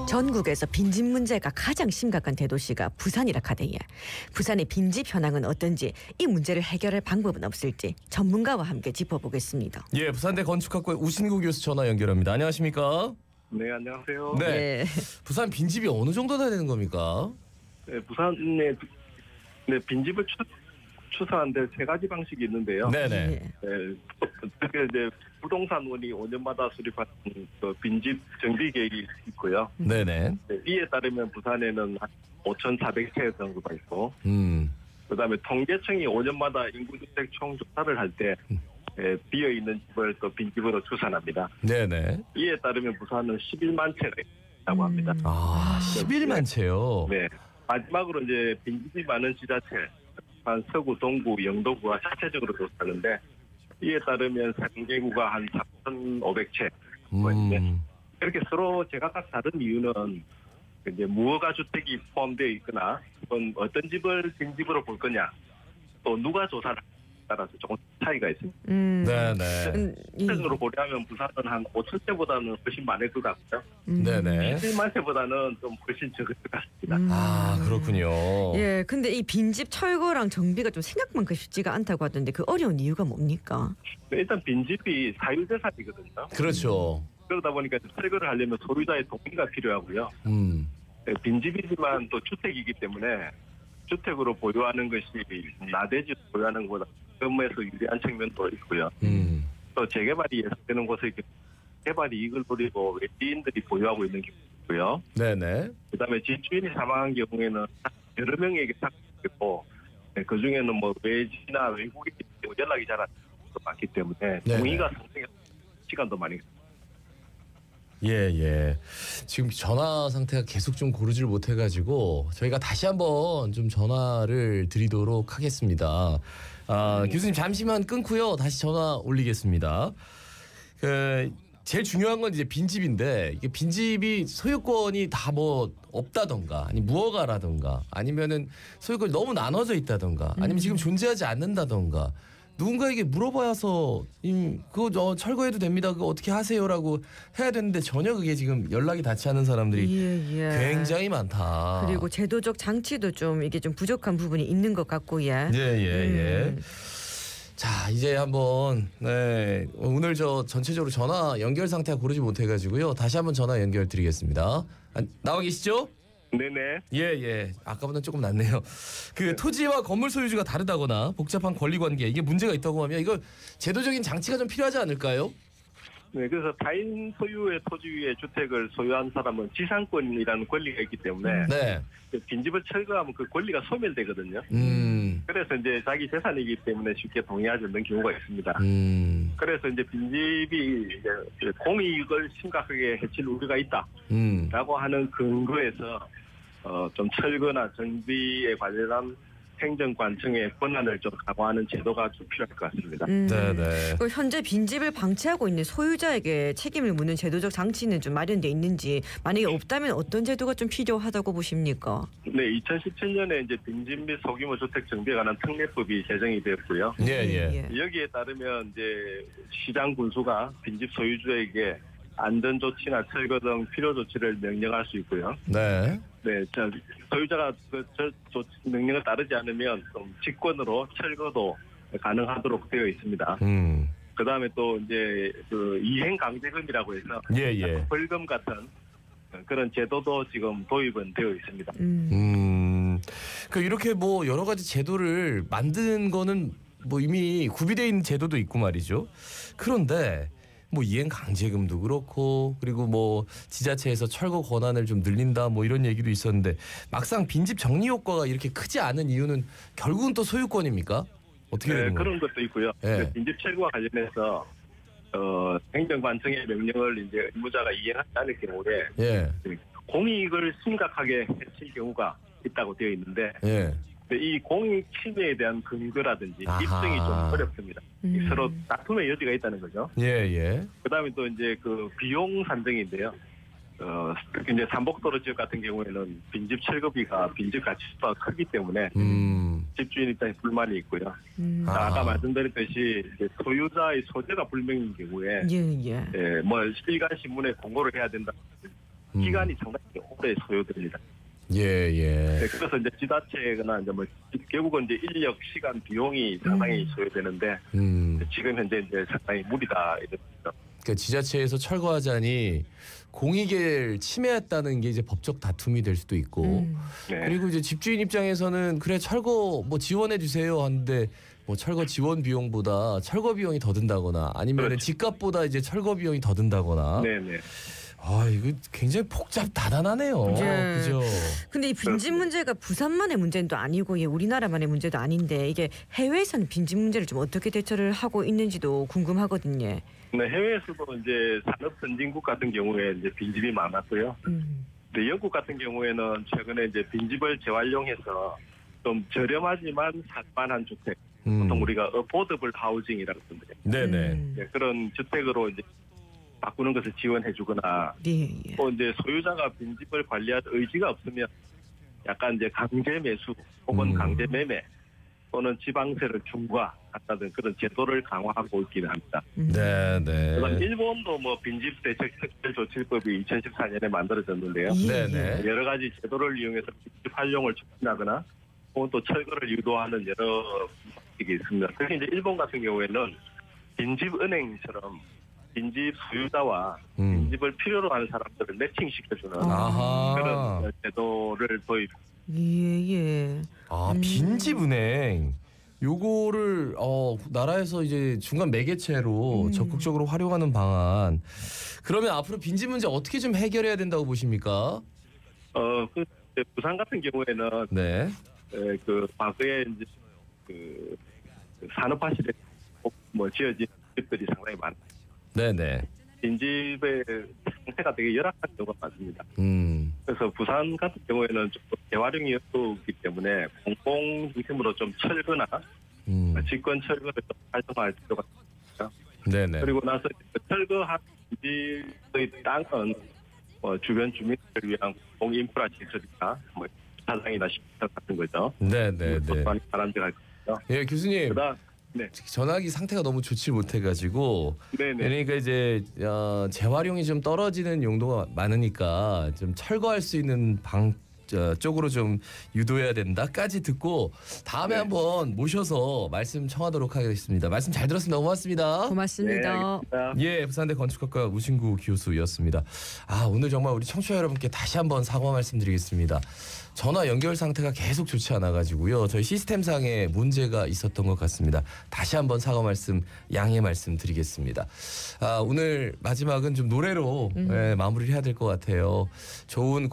전국에서 빈집 문제가 가장 심각한 대도시가 부산이라 카대요. 부산의 빈집 현황은 어떤지, 이 문제를 해결할 방법은 없을지 전문가와 함께 짚어보겠습니다. 예, 부산대 건축학과의 우신구 교수 전화 연결합니다. 안녕하십니까? 네, 안녕하세요. 네. 예. 부산 빈집이 어느 정도 돼야 되는 겁니까? 네, 부산의 빈집을 추산하는데 세 가지 방식이 있는데요. 네네. 예. 특히 이제 부동산원이 5년마다 수립하는 그 빈집 정비 계획이 있고요. 네네. 네, 이에 따르면 부산에는 한 5,400채 정도가 있고, 그다음에 통계청이 5년마다 인구주택 총조사를 할 때 비어 있는 집을 또 빈집으로 추산합니다. 네네. 이에 따르면 부산은 11만 채가 있다고 합니다. 아, 11만 채요? 네. 마지막으로 이제 빈집이 많은 지자체, 한 서구, 동구, 영도구가 자체적으로 조사하는데, 이에 따르면 상계구가 한 3,500채. 이렇게 서로 제각각 다른 이유는 이제 무허가 주택이 포함되어 있거나, 또는 어떤 집을 빈집으로 볼 거냐, 또 누가 조사를 따라서 조금 차이가 있습니다. 네네. 전체적으로 고려하면 부산은 한 5,000채보다는 훨씬 많을 것 같고요. 네네. 7만 채보다는 좀 훨씬 적을 것 같습니다. 아, 그렇군요. 예, 근데 이 빈집 철거랑 정비가 좀 생각만큼 쉽지가 않다고 하던데, 그 어려운 이유가 뭡니까? 일단 빈집이 사유재산이거든요. 그렇죠. 그러다 보니까 철거를 하려면 소유자의 동의가 필요하고요. 빈집이지만 또 주택이기 때문에 주택으로 보유하는 것이 나대지로 보유하는 것보다 금에서 유리한 측면도 있고요. 또 재개발이 예상되는 곳에 개발 이익을 노리고 외지인들이 보유하고 있는 경우도 있고요. 네네. 그다음에 집주인이 사망한 경우에는 여러 명에게 상속되고, 그 중에는 뭐 외지나 외국인 연락이 잘 안 되는 것도 많기 때문에 동의가 상당히 시간도 많이. 예. 지금 전화 상태가 계속 좀 고르질 못해가지고 저희가 다시 한번 좀 전화를 드리도록 하겠습니다. 교수님 잠시만 끊고요. 다시 전화 올리겠습니다. 제일 중요한 건 이제 빈집인데, 이게 빈집이 소유권이 다 뭐 없다던가, 아니 무허가라던가, 아니면은 소유권이 너무 나눠져 있다던가, 아니면 지금 존재하지 않는다던가, 누군가에게 물어봐서 그거 철거해도 됩니다, 그거 어떻게 하세요라고 해야 되는데 전혀 그게 지금 연락이 닿지 않은 사람들이 굉장히 많다. 그리고 제도적 장치도 좀 이게 좀 부족한 부분이 있는 것 같고. 예. 자, 이제 한번 오늘 저 전체적으로 전화 연결 상태가 고르지 못해가지고요. 다시 한번 전화 연결 드리겠습니다. 나와 계시죠? 네네. 예. 아까보다는 조금 낫네요. 토지와 건물 소유주가 다르다거나 복잡한 권리관계, 이게 문제가 있다고 하면 이거 제도적인 장치가 좀 필요하지 않을까요? 네, 그래서 타인 소유의 토지 위에 주택을 소유한 사람은 지상권이라는 권리가 있기 때문에 빈집을 철거하면 그 권리가 소멸되거든요. 그래서 이제 자기 재산이기 때문에 쉽게 동의하지 않는 경우가 있습니다. 그래서 이제 빈집이 이제 공익을 심각하게 해칠 우려가 있다라고 하는 근거에서 좀 철거나 정비에 관련한 행정관청의 권한을 좀 강화하는 제도가 좀 필요할 것 같습니다. 네네. 현재 빈집을 방치하고 있는 소유자에게 책임을 묻는 제도적 장치는 좀 마련돼 있는지, 만약에 없다면 어떤 제도가 좀 필요하다고 보십니까? 네, 2017년에 이제 빈집 및 소규모 주택 정비에 관한 특례법이 제정이 되었고요. 예. 여기에 따르면 이제 시장 군수가 빈집 소유주에게 안전 조치나 철거 등 필요 조치를 명령할 수 있고요. 네, 소유자가 명령을 따르지 않으면 좀 직권으로 철거도 가능하도록 되어 있습니다. 그 다음에 또 이제 이행 강제금이라고 해서 벌금 같은 그런 제도도 지금 도입은 되어 있습니다. 이렇게 뭐 여러 가지 제도를 만든 거는 뭐 이미 구비되어 있는 제도도 있고 말이죠. 그런데 뭐 이행 강제금도 그렇고, 그리고 뭐 지자체에서 철거 권한을 좀 늘린다 뭐 이런 얘기도 있었는데, 막상 빈집 정리 효과가 이렇게 크지 않은 이유는 결국은 또 소유권입니까? 어떻게 되는 거예요? 그런 것도 있고요. 빈집 철거와 관련해서 행정관청의 명령을 이제 의무자가 이행하지 않을 경우에 공익을 심각하게 해칠 경우가 있다고 되어 있는데, 이 공익 침해에 대한 근거라든지 입증이 좀 어렵습니다. 서로 다툼의 여지가 있다는 거죠. 그다음에 또 이제 비용 산정인데요. 특히 이제 삼복도로 지역 같은 경우에는 빈집 철거비가 빈집 가치보다 크기 때문에 집주인 입장에 불만이 있고요. 아까 말씀드렸듯이 이제 소유자의 소재가 불명인 경우에 뭐 일간 신문에 공고를 해야 된다. 기간이 상당히 오래 소요됩니다. 네, 그래서 이제 지자체나 이제 뭐 결국은 이제 인력, 시간, 비용이 상당히 소요되는데 지금 현재 이제 상당히 무리다 이렇습니다. 그러니까 지자체에서 철거하자니 공익을 침해했다는 게 이제 법적 다툼이 될 수도 있고 그리고 이제 집주인 입장에서는 그래 철거 뭐 지원해 주세요 하는데 뭐 철거 지원 비용보다 철거 비용이 더 든다거나 아니면 그렇죠. 집값보다 이제 철거 비용이 더 든다거나. 네네. 아 이거 굉장히 복잡다단하네요. 그죠? 근데 이 빈집 문제가 부산만의 문제는 또 아니고 우리나라만의 문제도 아닌데 이게 해외에서는 빈집 문제를 좀 어떻게 대처를 하고 있는지도 궁금하거든요. 네, 해외에서도 이제 산업 선진국 같은 경우에 이제 빈집이 많았고요. 근데 영국 같은 경우에는 최근에 이제 빈집을 재활용해서 좀 저렴하지만 살만한 주택, 보통 우리가 어포더블 하우징이라고 하는데, 네, 그런 주택으로 이제 바꾸는 것을 지원해주거나, 또 이제 소유자가 빈집을 관리할 의지가 없으면 약간 이제 강제 매수 혹은 강제 매매 또는 지방세를 중과한다든 그런 제도를 강화하고 있기는 합니다. 네. 그다음 일본도 뭐 빈집 대책 특별조치법이 2014년에 만들어졌는데요. 네. 여러 가지 제도를 이용해서 빈집 활용을 촉진하거나 혹은 또 철거를 유도하는 여러 방식이 있습니다. 특히 이제 일본 같은 경우에는 빈집 은행처럼 빈집 소유자와 빈집을 필요로 하는 사람들을 매칭시켜주는 그런 제도를 도입. 빈집은행 요거를 나라에서 이제 중간 매개체로 적극적으로 활용하는 방안. 그러면 앞으로 빈집 문제 어떻게 좀 해결해야 된다고 보십니까? 그 부산 같은 경우에는 그 과거에 이제 그 산업화시대 뭐 지어진 집들이 상당히 많아요. 네네. 빈집의 상태가 되게 열악한 경우가 많습니다. 그래서 부산 같은 경우에는 좀 재활용이 어렵기 때문에 공공 중심으로 좀 철거나 직권 철거를 좀 활성화할 필요가 있습니다. 네네. 그리고 나서 철거한 빈집의 땅은 주변 주민들을 위한 공공 인프라 시설이나 뭐 사장이나 시설 같은 거죠. 네네네. 바람직할 거죠. 예, 교수님. 그다음 전화기 상태가 너무 좋지 못해가지고 그러니까 이제 재활용이 좀 떨어지는 용도가 많으니까 좀 철거할 수 있는 방 쪽으로 좀 유도해야 된다까지 듣고 다음에 한번 모셔서 말씀 청하도록 하겠습니다. 말씀 잘 들었습니다. 고맙습니다. 고맙습니다. 예, 부산대 건축학과 우신구 교수였습니다. 오늘 정말 우리 청취자 여러분께 다시 한번 사과 말씀드리겠습니다. 전화 연결 상태가 계속 좋지 않아가지고요. 저희 시스템상에 문제가 있었던 것 같습니다. 다시 한번 사과 말씀, 양해 말씀 드리겠습니다. 오늘 마지막은 좀 노래로 마무리를 해야 될 것 같아요. 좋은